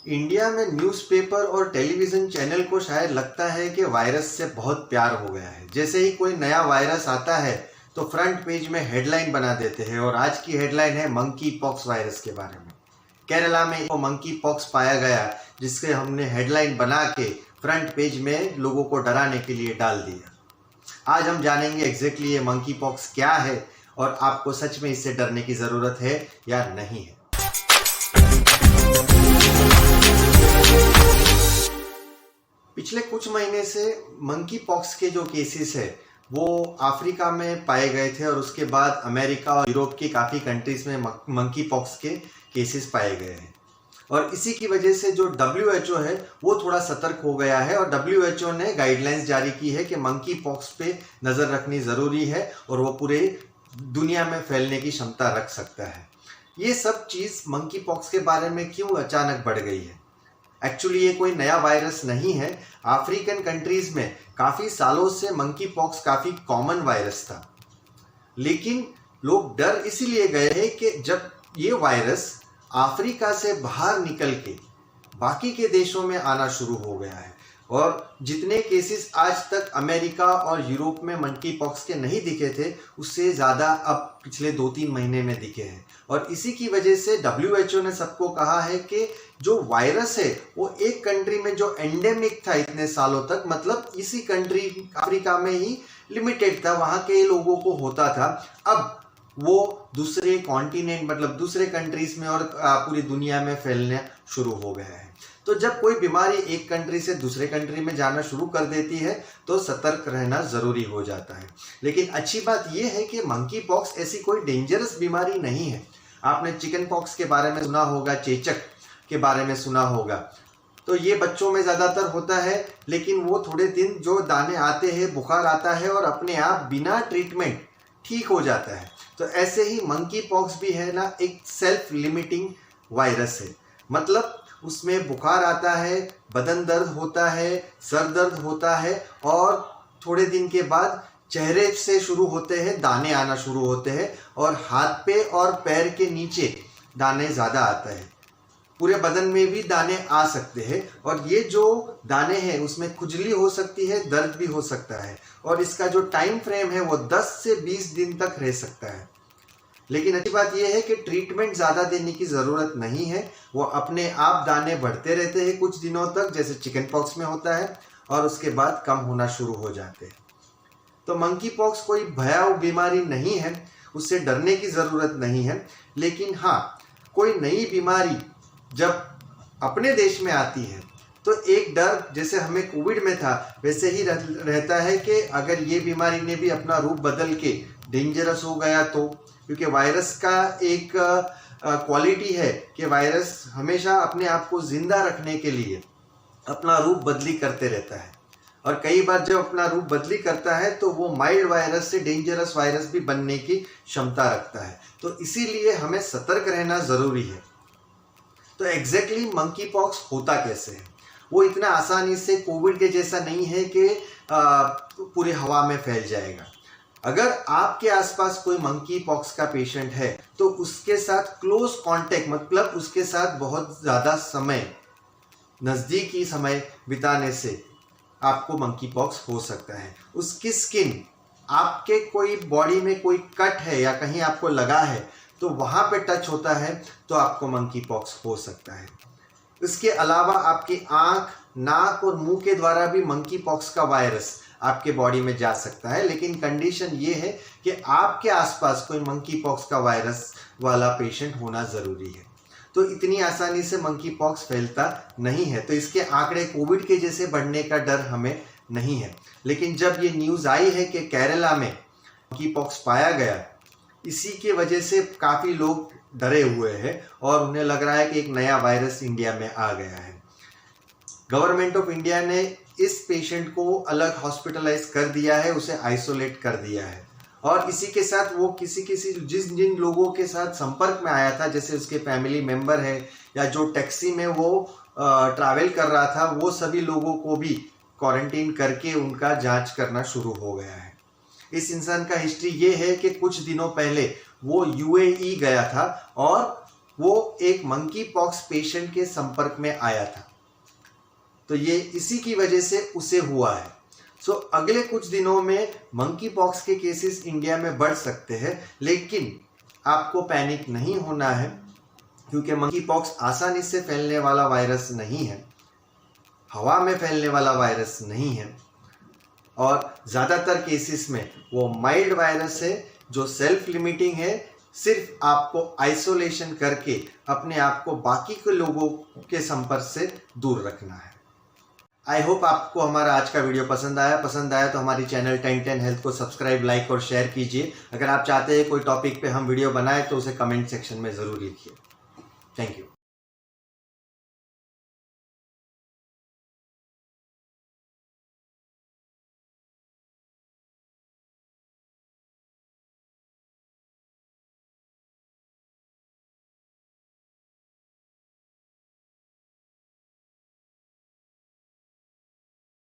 India में newspaper और television channel को शायद लगता है कि वायरस से बहुत प्यार हो गया है। जैसे ही कोई नया वायरस आता है तो फ्रंट पेज में हेडलाइन बना देते हैं और आज की हेडलाइन है मंकी पॉक्स वायरस के बारे में। केरला में वो मंकी पॉक्स पाया गया जिसके हमने हेडलाइन बना के फ्रंट पेज में लोगों को डराने के लिए डाल दिया। आज हम जानेंगे एग्जैक्टली ये मंकी पॉक्स क्या है और आपको सच में इससे डरने की ज़रूरत है या नहीं है। पिछले कुछ महीने से मंकी पॉक्स के जो केसेस है वो अफ्रीका में पाए गए थे और उसके बाद अमेरिका और यूरोप की काफ़ी कंट्रीज में मंकी पॉक्स के केसेस पाए गए हैं। और इसी की वजह से जो WHO है वो थोड़ा सतर्क हो गया है और WHO ने गाइडलाइंस जारी की है कि मंकी पॉक्स पे नज़र रखनी ज़रूरी है और वो पूरे दुनिया में फैलने की क्षमता रख सकता है। ये सब चीज़ मंकी पॉक्स के बारे में क्यों अचानक बढ़ गई है? एक्चुअली ये कोई नया वायरस नहीं है। अफ्रीकन कंट्रीज़ में काफ़ी सालों से मंकी पॉक्स काफ़ी कॉमन वायरस था, लेकिन लोग डर इसीलिए गए हैं कि जब ये वायरस अफ्रीका से बाहर निकल के बाकी के देशों में आना शुरू हो गया है और जितने केसेस आज तक अमेरिका और यूरोप में मंकी पॉक्स के नहीं दिखे थे उससे ज़्यादा अब पिछले 2-3 महीने में दिखे हैं। और इसी की वजह से WHO ने सबको कहा है कि जो वायरस है वो एक कंट्री में जो एंडेमिक था इतने सालों तक, मतलब इसी कंट्री अफ्रीका में ही लिमिटेड था, वहाँ के लोगों को होता था, अब वो दूसरे कॉन्टिनेंट मतलब दूसरे कंट्रीज में और पूरी दुनिया में फैलने शुरू हो गया है। तो जब कोई बीमारी एक कंट्री से दूसरे कंट्री में जाना शुरू कर देती है तो सतर्क रहना ज़रूरी हो जाता है। लेकिन अच्छी बात यह है कि मंकी पॉक्स ऐसी कोई डेंजरस बीमारी नहीं है। आपने चिकन पॉक्स के बारे में सुना होगा, चेचक के बारे में सुना होगा, तो ये बच्चों में ज़्यादातर होता है, लेकिन वो थोड़े दिन जो दाने आते हैं, बुखार आता है और अपने आप बिना ट्रीटमेंट ठीक हो जाता है। तो ऐसे ही मंकी पॉक्स भी है ना, एक सेल्फ लिमिटिंग वायरस है। मतलब उसमें बुखार आता है, बदन दर्द होता है, सर दर्द होता है और थोड़े दिन के बाद चेहरे से शुरू होते हैं दाने आना शुरू होते हैं और हाथ पे और पैर के नीचे दाने ज़्यादा आते हैं। पूरे बदन में भी दाने आ सकते हैं और ये जो दाने हैं उसमें खुजली हो सकती है, दर्द भी हो सकता है और इसका जो टाइम फ्रेम है वो 10 से 20 दिन तक रह सकता है। लेकिन अच्छी बात यह है कि ट्रीटमेंट ज़्यादा देने की ज़रूरत नहीं है, वो अपने आप दाने बढ़ते रहते हैं कुछ दिनों तक, जैसे चिकन पॉक्स में होता है, और उसके बाद कम होना शुरू हो जाते हैं। तो मंकी पॉक्स कोई भयावह बीमारी नहीं है, उससे डरने की ज़रूरत नहीं है। लेकिन हाँ, कोई नई बीमारी जब अपने देश में आती है तो एक डर जैसे हमें कोविड में था वैसे ही रहता है कि अगर ये बीमारी ने भी अपना रूप बदल के डेंजरस हो गया तो, क्योंकि वायरस का एक क्वालिटी है कि वायरस हमेशा अपने आप को जिंदा रखने के लिए अपना रूप बदली करते रहता है और कई बार जब अपना रूप बदली करता है तो वो माइल्ड वायरस से डेंजरस वायरस भी बनने की क्षमता रखता है। तो इसीलिए हमें सतर्क रहना ज़रूरी है। तो एग्जैक्टली मंकी पॉक्स होता कैसे है? वो इतना आसानी से कोविड के जैसा नहीं है कि पूरी हवा में फैल जाएगा। अगर आपके आसपास कोई मंकी पॉक्स का पेशेंट है तो उसके साथ क्लोज कांटेक्ट, मतलब उसके साथ बहुत ज़्यादा समय, नज़दीकी समय बिताने से आपको मंकी पॉक्स हो सकता है। उसकी स्किन, आपके कोई बॉडी में कोई कट है या कहीं आपको लगा है तो वहाँ पे टच होता है तो आपको मंकी पॉक्स हो सकता है। इसके अलावा आपकी आँख, नाक और मुंह के द्वारा भी मंकी पॉक्स का वायरस आपके बॉडी में जा सकता है, लेकिन कंडीशन ये है कि आपके आसपास कोई मंकी पॉक्स का वायरस वाला पेशेंट होना ज़रूरी है। तो इतनी आसानी से मंकी पॉक्स फैलता नहीं है, तो इसके आंकड़े कोविड के जैसे बढ़ने का डर हमें नहीं है। लेकिन जब ये न्यूज़ आई है कि केरला में मंकी पॉक्स पाया गया, इसी के वजह से काफ़ी लोग डरे हुए हैं और उन्हें लग रहा है कि एक नया वायरस इंडिया में आ गया है। गवर्नमेंट ऑफ इंडिया ने इस पेशेंट को अलग हॉस्पिटलाइज कर दिया है, उसे आइसोलेट कर दिया है और इसी के साथ वो किसी जिन लोगों के साथ संपर्क में आया था, जैसे उसके फैमिली मेम्बर है या जो टैक्सी में वो ट्रैवल कर रहा था, वो सभी लोगों को भी क्वारंटीन करके उनका जांच करना शुरू हो गया है। इस इंसान का हिस्ट्री ये है कि कुछ दिनों पहले वो UAE गया था और वो एक मंकी पॉक्स पेशेंट के संपर्क में आया था, तो ये इसी की वजह से उसे हुआ है। सो अगले कुछ दिनों में मंकी पॉक्स के केसेस इंडिया में बढ़ सकते हैं, लेकिन आपको पैनिक नहीं होना है, क्योंकि मंकी पॉक्स आसानी से फैलने वाला वायरस नहीं है, हवा में फैलने वाला वायरस नहीं है, और ज़्यादातर केसेस में वो माइल्ड वायरस है जो सेल्फ लिमिटिंग है। सिर्फ आपको आइसोलेशन करके अपने आप को बाकी के लोगों के संपर्क से दूर रखना है। आई होप आपको हमारा आज का वीडियो पसंद आया तो हमारी चैनल 1010 हेल्थ को सब्सक्राइब, लाइक और शेयर कीजिए। अगर आप चाहते हैं कोई टॉपिक पे हम वीडियो बनाए तो उसे कमेंट सेक्शन में ज़रूर लिखिए। Thank you.